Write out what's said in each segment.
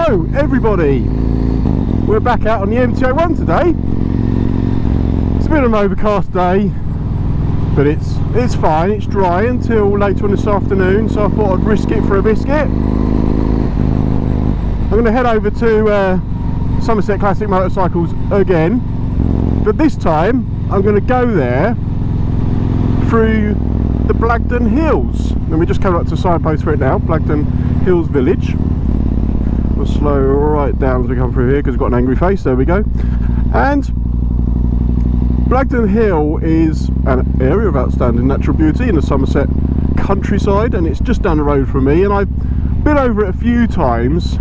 Hello everybody, we're back out on the MT-01 today. It's a bit of an overcast day, but it's fine, it's dry until later on this afternoon, so I thought I'd risk it for a biscuit. I'm going to head over to Somerset Classic Motorcycles again, but this time I'm going to go there through the Blagdon Hills, and we just come up to a signpost for it now, Blagdon Hills Village. We'll slow right down as we come through here because we've got an angry face. There we go. And Blagdon Hill is an area of outstanding natural beauty in the Somerset countryside, and it's just down the road from me, and I've been over it a few times,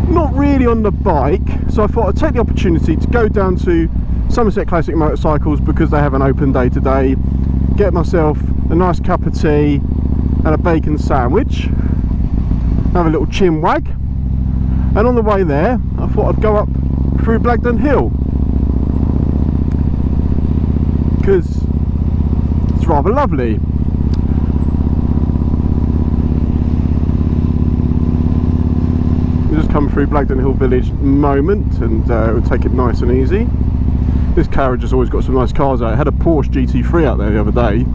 not really on the bike, so I thought I'd take the opportunity to go down to Somerset Classic Motorcycles because they have an open day today, get myself a nice cup of tea and a bacon sandwich, have a little chin wag, and on the way there I thought I'd go up through Blagdon Hill because it's rather lovely. We'll just come through Blagdon Hill Village moment, and we'll take it nice and easy. This carriage has always got some nice cars out. It had a Porsche GT3 out there the other day.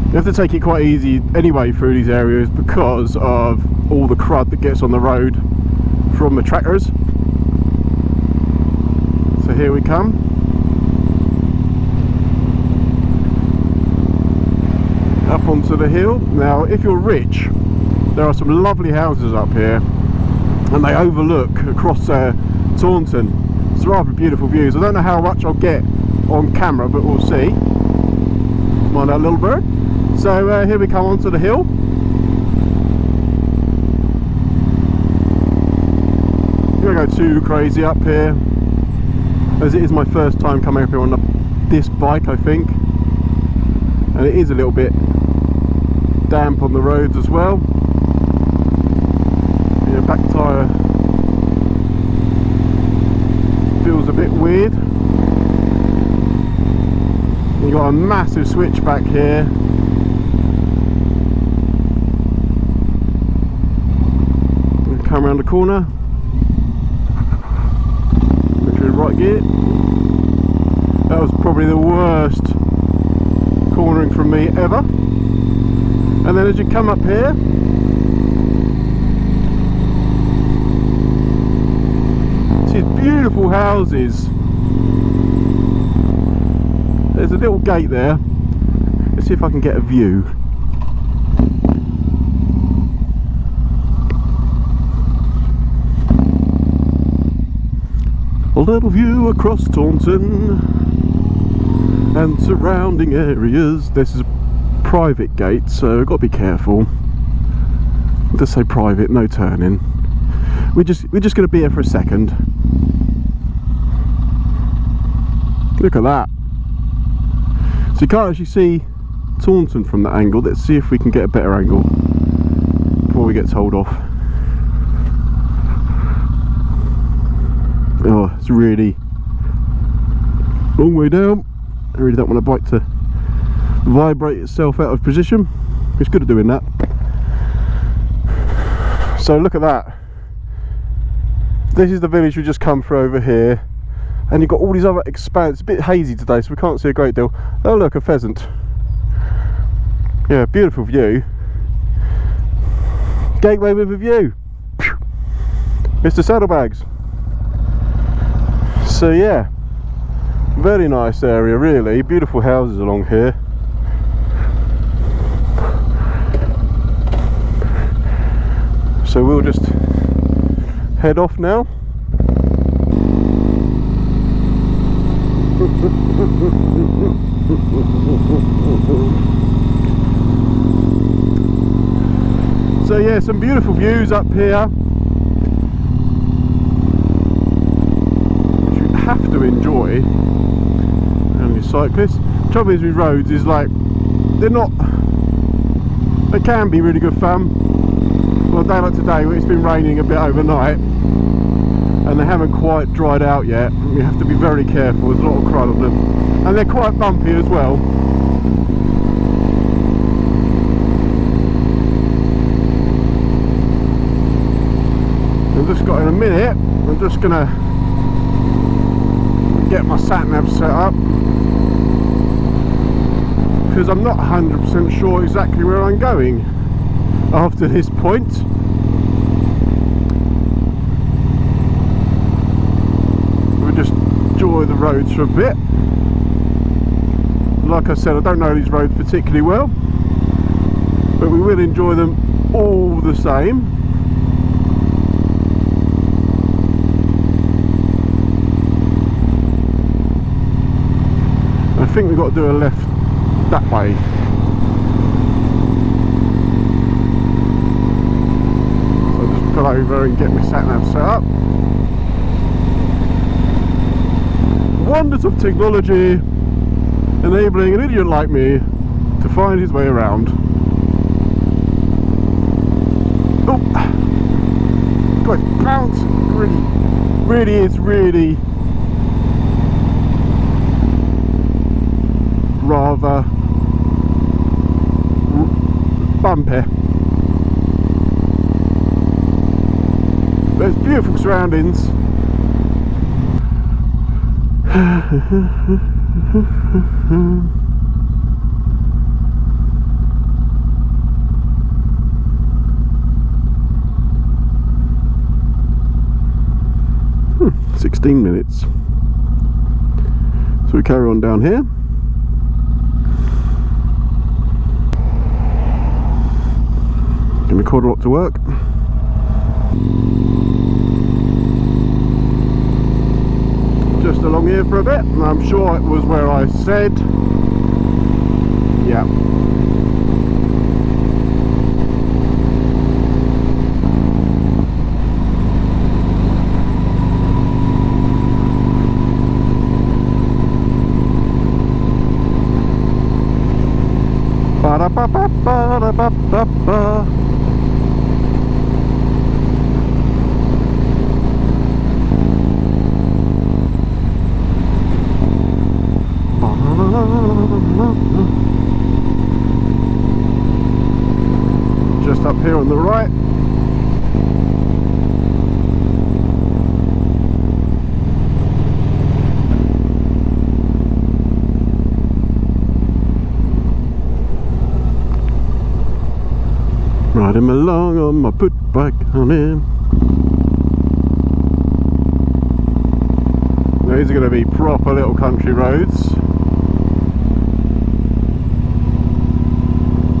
You have to take it quite easy anyway through these areas because of all the crud that gets on the road from the tractors. So here we come. Up onto the hill. Now if you're rich, there are some lovely houses up here and they overlook across Taunton. It's rather beautiful views. I don't know how much I'll get on camera, but we'll see. Mind that little bird. So here we come onto the hill. I'm going to go too crazy up here, as it is my first time coming up here on this bike, I think, and it is a little bit damp on the roads as well. Your back tyre feels a bit weird. You've got a massive switchback here. Come around the corner, into the right gear. That was probably the worst cornering from me ever. And then as you come up here, see beautiful houses. There's a little gate there. Let's see if I can get a view. A little view across Taunton and surrounding areas. This is a private gate, so I've got to be careful. Just say private, no turning. We're just going to be here for a second. Look at that. So you can't actually see Taunton from that angle. Let's see if we can get a better angle before we get told off. Oh, it's really long way down. I really don't want a bike to vibrate itself out of position. It's good at doing that. So look at that. This is the village we just come through over here, and you've got all these other expanse. It's a bit hazy today, so we can't see a great deal. Oh look, a pheasant. Yeah, beautiful view. Gateway with a view. Mr. Saddlebags. So yeah, very nice area really, beautiful houses along here. So we'll just head off now. So yeah, some beautiful views up here. Have to enjoy, only cyclists. Trouble is with roads is like they can be really good fun. Well, a day like today where it's been raining a bit overnight and they haven't quite dried out yet, you have to be very careful. There's a lot of crud on them and they're quite bumpy as well. got in a minute. I'm just gonna get my sat nav set up because I'm not 100% sure exactly where I'm going after this point. We'll just enjoy the roads for a bit. Like I said, I don't know these roads particularly well, but we will enjoy them all the same. I think we've got to do a left that way. So I'll just pull over and get my sat nav set up. Wonders of technology enabling an idiot like me to find his way around. Oh, God, bounce! Really is rather bumpy. There's beautiful surroundings. 16 minutes. So we carry on down here. Give me quad lock to work. Just along here for a bit, and I'm sure it was where I said. Yeah. Ba-da-ba-ba-ba-da-ba-ba-ba. Just up here on the right. Riding along on my put bike on in. Now these are going to be proper little country roads.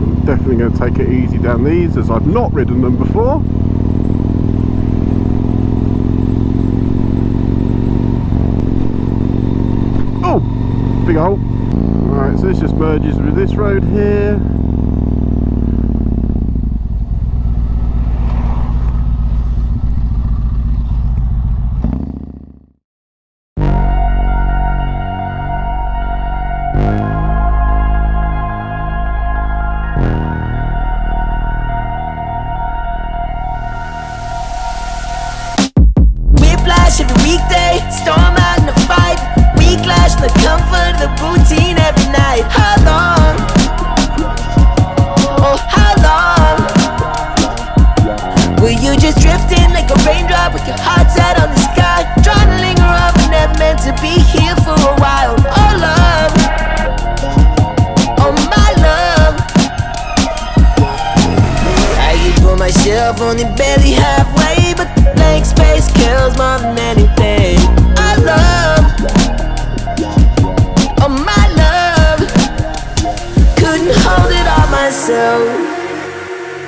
I'm definitely going to take it easy down these as I've not ridden them before. Oh, big hole. Alright, so this just merges with this road here. Every weekday, storm out in the fight. We clash the comfort of the routine every night. How long? Oh, how long? Will you just drift in like a raindrop with your heart set on the sky? Trying to linger up and never meant to be here for a while. Oh love, oh my love. I can pull myself only barely halfway, but the blank space kills more than anything. I love, oh my love. Couldn't hold it all myself.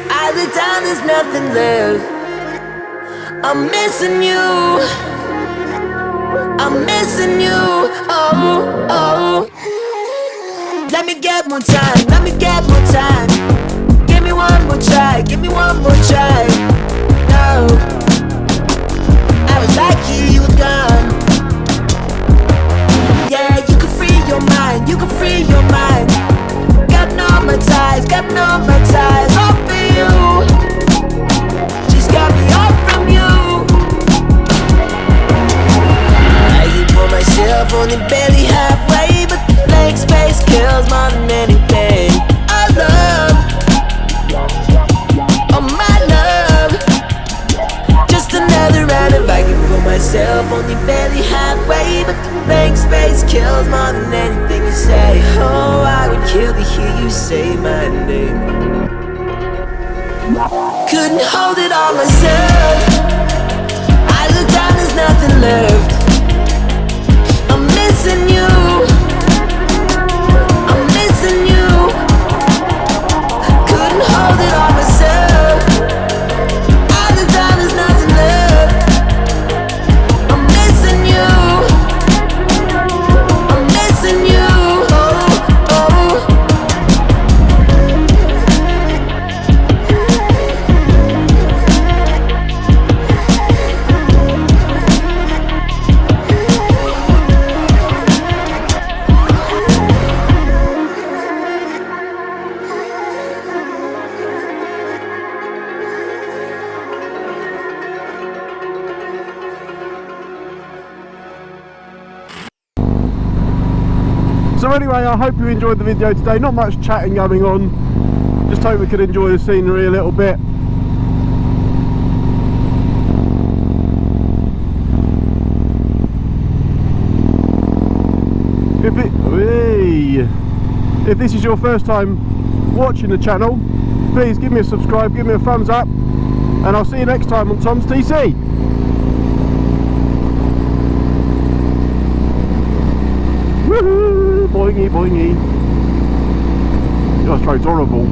I look down, there's nothing left. I'm missing you, I'm missing you. Oh, oh. Let me get more time, let me get more time. Give me one more try, give me one more try. No, I was lucky you were gone. Yeah, you can free your mind, you can free your mind. Got no more ties, got no more ties. All for you, just got me all from you. I can pull myself only barely halfway, but the blank space kills more than anything. I love, oh my love, just another only barely halfway, but the blank space kills more than anything you say. Oh, I would kill to hear you say my name. Couldn't hold it all myself. I look down, there's nothing left. I'm missing you. I'm missing you. Couldn't hold it all myself. I look down, there's nothing left. I'm missing you. I'm missing you. Oh, oh. So anyway, I hope you enjoyed the video today. Not much chatting going on. Just hope we could enjoy the scenery a little bit. If this is your first time watching the channel, please give me a subscribe, give me a thumbs up, and I'll see you next time on Tom's TC. Woohoo! Boingy, boingy. Your stroke's horrible.